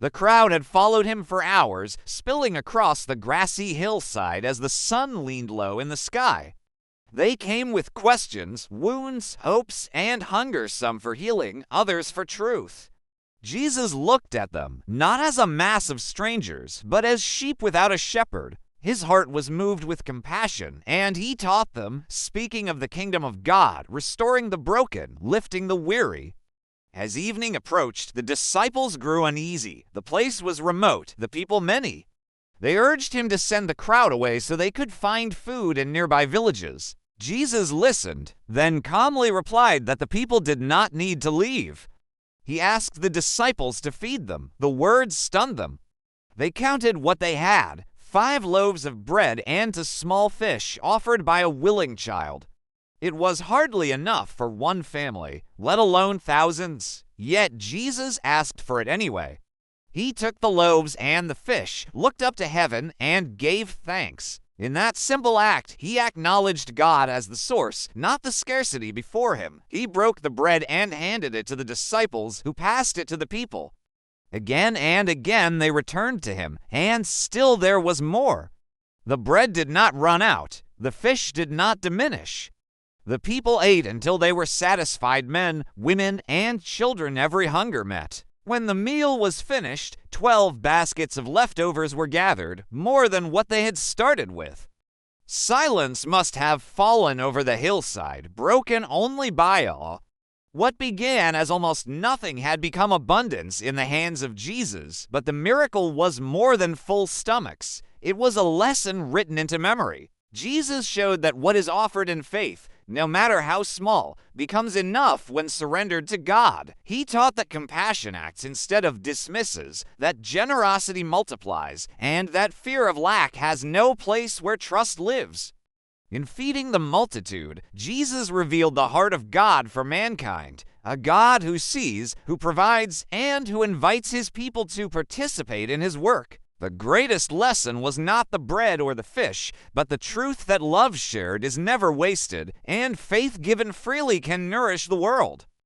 The crowd had followed him for hours, spilling across the grassy hillside as the sun leaned low in the sky. They came with questions, wounds, hopes, and hunger, some for healing, others for truth. Jesus looked at them, not as a mass of strangers, but as sheep without a shepherd. His heart was moved with compassion, and he taught them, speaking of the kingdom of God, restoring the broken, lifting the weary. As evening approached, the disciples grew uneasy. The place was remote, the people many. They urged him to send the crowd away so they could find food in nearby villages. Jesus listened, then calmly replied that the people did not need to leave. He asked the disciples to feed them. The words stunned them. They counted what they had, 5 loaves of bread and 2 small fish offered by a willing child. It was hardly enough for one family, let alone thousands. Yet Jesus asked for it anyway. He took the loaves and the fish, looked up to heaven, and gave thanks. In that simple act, he acknowledged God as the source, not the scarcity before him. He broke the bread and handed it to the disciples, who passed it to the people. Again and again they returned to him, and still there was more. The bread did not run out. The fish did not diminish. The people ate until they were satisfied, men, women, and children, every hunger met. When the meal was finished, 12 baskets of leftovers were gathered, more than what they had started with. Silence must have fallen over the hillside, broken only by awe. What began as almost nothing had become abundance in the hands of Jesus, but the miracle was more than full stomachs. It was a lesson written into memory. Jesus showed that what is offered in faith, no matter how small, becomes enough when surrendered to God. He taught that compassion acts instead of dismisses, that generosity multiplies, and that fear of lack has no place where trust lives. In feeding the multitude, Jesus revealed the heart of God for mankind, a God who sees, who provides, and who invites his people to participate in his work. The greatest lesson was not the bread or the fish, but the truth that love shared is never wasted, and faith given freely can nourish the world.